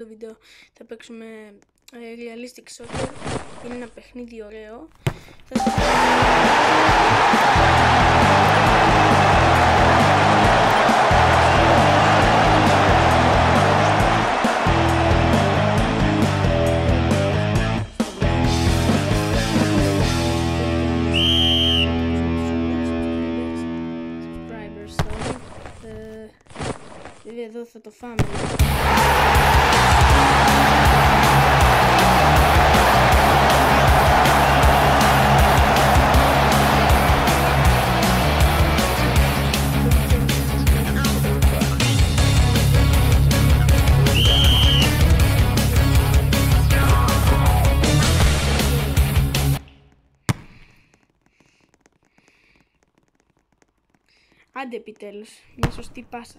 το βίντεο θα παίξουμε realistic soccer. Είναι ένα παιχνίδι ωραίο. Εδώ θα το φάμε. Άντε επιτέλους, μια σωστή πάσα.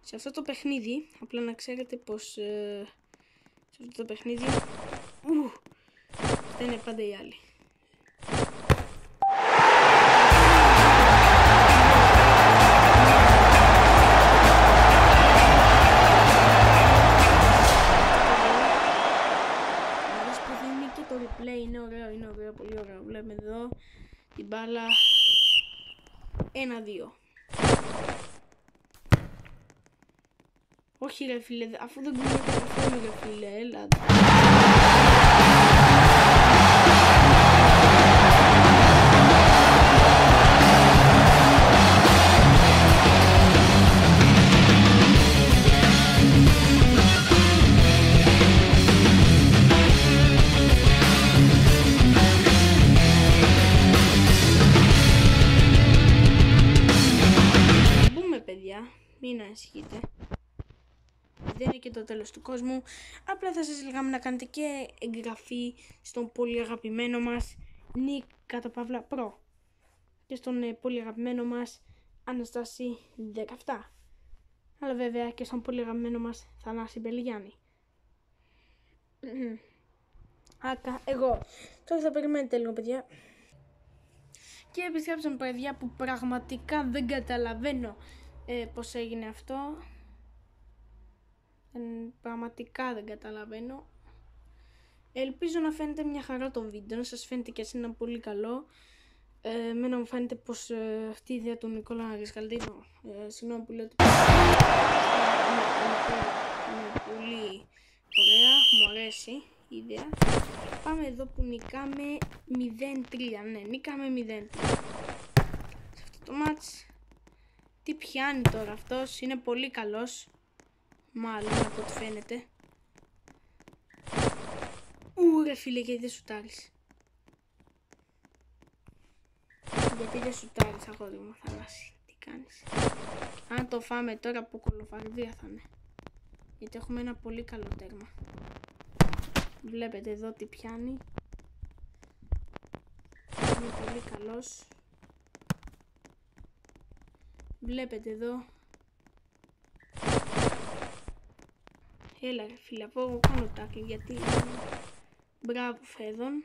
Σε αυτό το παιχνίδι, απλά να ξέρετε πως σε αυτό το παιχνίδι δεν είναι πάντα οι άλλοι. που δίνει και το replay είναι ωραίο, πολύ ωραίο. Βλέπουμε εδώ την μπάλα 1-2. Όχι ρε φίλε, αφού δεν κουνιέται καθόλου ρε φίλε, έλα. Μπούμε παιδιά, μην ανησυχείτε. Δεν είναι και το τέλος του κόσμου. Απλά θα σας λέγαμε να κάνετε και εγγραφή στον πολύ αγαπημένο μας Nick κατά παύλα Pro και στον πολύ αγαπημένο μας Αναστάση 17. Αλλά βέβαια και στον πολύ αγαπημένο μας Θανάση Μπελιγιάννη. Άκα, εγώ. Τώρα θα περιμένετε λίγο παιδιά. Και επιστρέψαμε παιδιά που πραγματικά δεν καταλαβαίνω πως έγινε αυτό. Πραγματικά δεν καταλαβαίνω. Ελπίζω να φαίνεται μια χαρά το βίντεο, να σας φαίνεται και εσένα πολύ καλό. Εμένα μου φαίνεται πως αυτή η ιδέα του Νικόλα Ρισκαλντίνο, συγγνώμη που λέω ότι είναι πολύ ωραία, μου αρέσει η ιδέα. Πάμε εδώ που νικάμε 0-3, ναι, νικάμε 0-3. Σε αυτό το μάτς, τι πιάνει τώρα αυτός, είναι πολύ καλός. Μάλλον από ό,τι φαίνεται. Ρε φίλε, γιατί δεν σουτάρεις? Γιατί δεν σουτάρεις αγόρι μου Θανάση? Τι κάνεις? Αν το φάμε τώρα από κολοφαρδία θα είναι. Γιατί έχουμε ένα πολύ καλό τέρμα. Βλέπετε εδώ τι πιάνει. Είναι πολύ καλός. Βλέπετε εδώ. Έλα ρε φίλε, από εγώ κάνω τάκλι γιατί... Μπράβο Φέδων.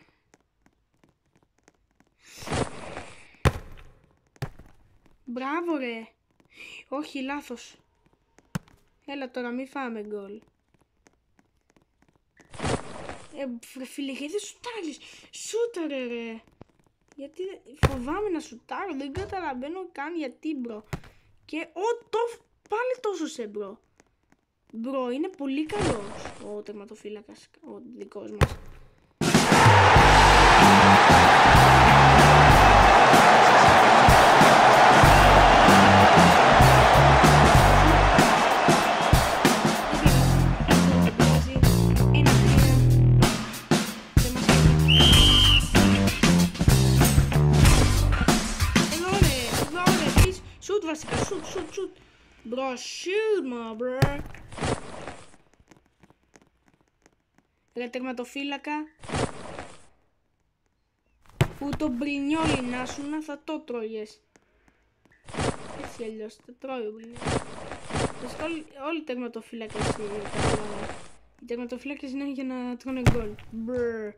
Μπράβο ρε. Όχι, λάθος. Έλα τώρα, μη φάμε γκολ. Ρε φίλε, γιατί δεν σουτάρεις? Σούταρε ρε. Γιατί φοβάμαι να σουτάρω, δεν καταλαβαίνω καν γιατί μπρο. Και πάλι τόσο σε μπρο. Μπρο, είναι πολύ καλός ο τερματοφύλακας, ο δικός μας. Σουτ βασικά, σουτ. Bro, shoot my bro. Ρε τερματοφύλακα. Που το μπρινιόλι να σου να θα το τρώγες. Έτσι αλλιώς το τρώει ο μπρινιόλι. Όλοι οι τερματοφύλακες οι τερματοφύλακες είναι για να τρώνε γκολ. Brr,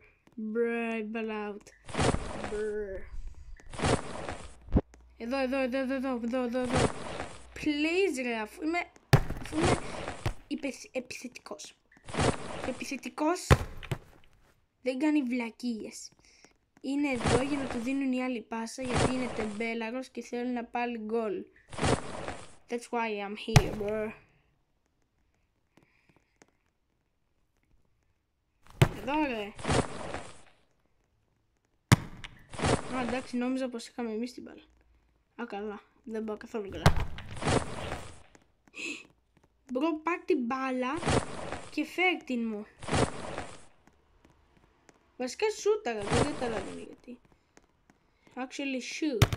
ball out. Brr. Εδώ. Please ρε, αφού είμαι επιθετικός. Ο επιθετικός δεν κάνει βλακίες. Είναι εδώ για να του δίνουν οι άλλοι πάσα, γιατί είναι τεμπέλαρος και θέλει να πάρει γκολ. That's why I'm here, bro. Εδώ ρε. Α, εντάξει, νόμιζα πως είχαμε εμείς την μπάλα. Α, καλά. Δεν πάω καθόλου καλά. Μπρο, πάρ' την μπάλα και φέρ' την μου. Βασικά σούταρα, δεν καταλαβαίνω γιατί. Actually shoot.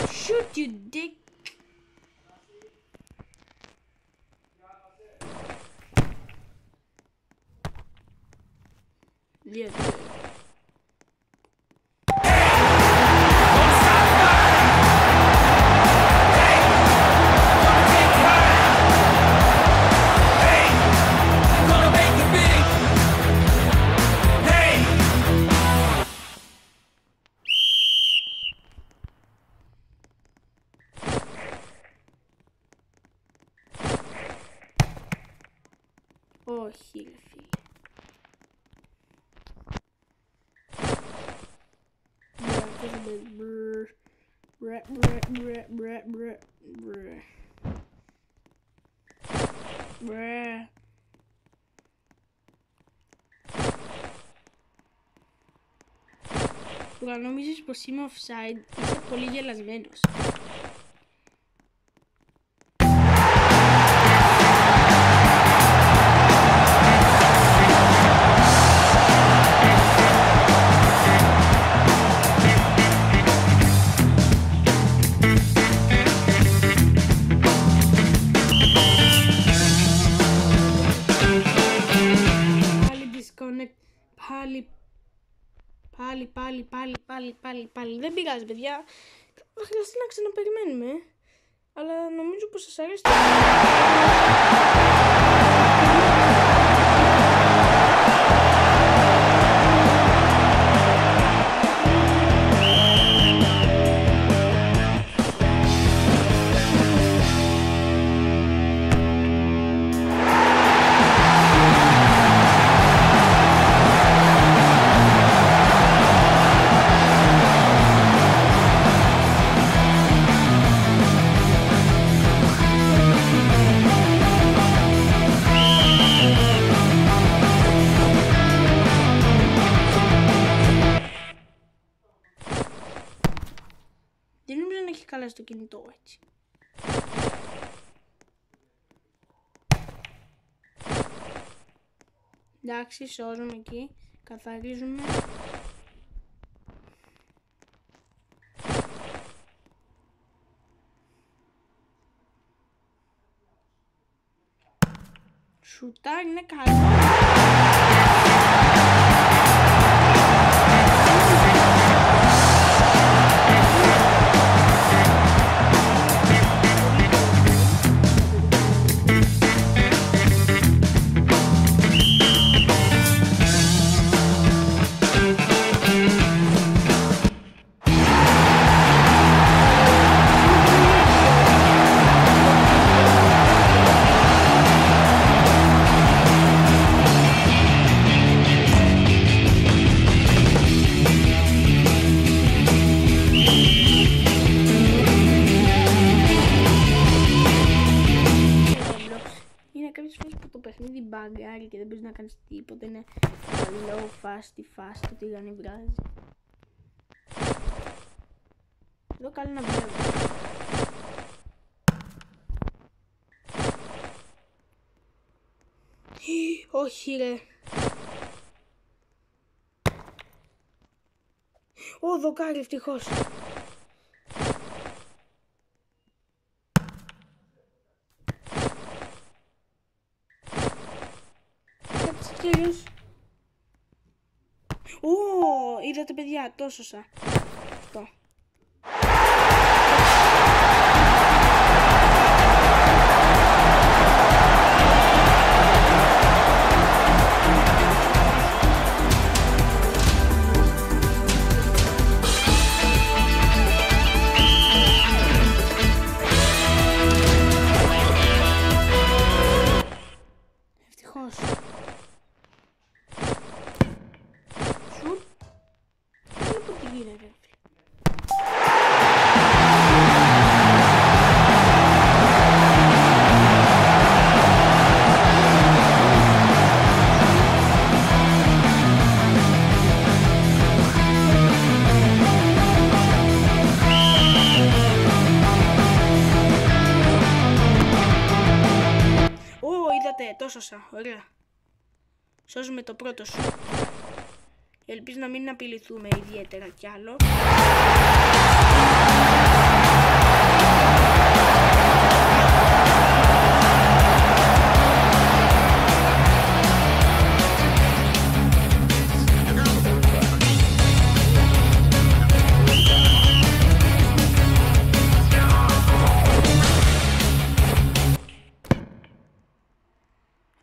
Shoot, you dick. Δύο. Όχι, ρε φίλε. Που αν νομίζεις πως είμαι offside, είσαι πολύ γελασμένος. Πάλι. Δεν πειράζει, παιδιά. Θα χρειαστεί να ξαναπεριμένουμε. Αλλά νομίζω πως σας αρέσει. Δεν νομίζω να έχει καλά στο κινητό έτσι. Εντάξει, σώζουμε εκεί. Καθαρίζουμε. Σουτάρι είναι καλό. παιχνίδι μπαγκάρει και δεν μπορείς να κάνεις τίποτα. Είναι καλό, fast, το τηγάνι βράζει. Εδώ καλή να βλέπω. Όχι ρε. Ω, δοκάρι ευτυχώς. Τέλος. Ω, είδατε παιδιά, το σώσα. Αυτό. ευτυχώς. Σουτ. Δεν βλέπω τι γίνεται. Το σώσα, ωραία. Σώζουμε το πρώτο σου. Ελπίζω να μην απειληθούμε ιδιαίτερα κι άλλο.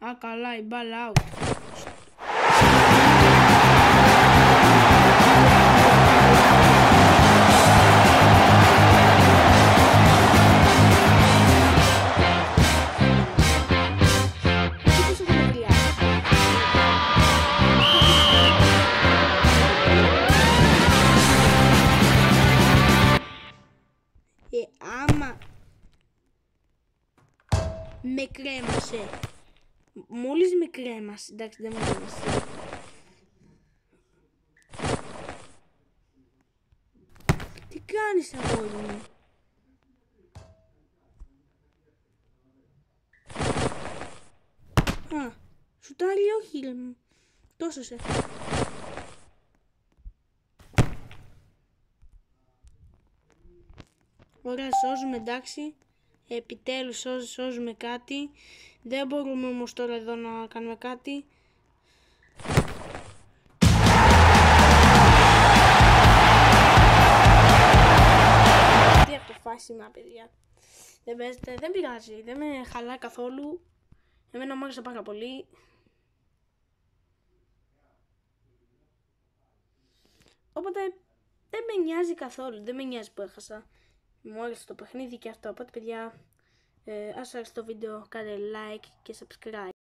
Α, καλά, η μπάλα out. Άμα με κρέμασε. Μόλις με κρέμασε, εντάξει δεν μου κρέμασε. Τι κάνεις αγόρι μου? Α, σουτάρει όχι, τόσο σε. Ωραία, σώζουμε, εντάξει. Επιτέλους σώζουμε κάτι. Δεν μπορούμε όμως τώρα εδώ να κάνουμε κάτι. Τι αποφάσιμα, παιδιά. Δεν παίζετε, δεν πειράζει, δεν με χαλάει καθόλου. Εμένα μου άρεσε πάρα πολύ. Οπότε δεν με νοιάζει καθόλου, δεν με νοιάζει που έχασα. Μου άρεσε το παιχνίδι και αυτό, οπότε παιδιά, αν σας άρεσε το βίντεο κάντε like και subscribe.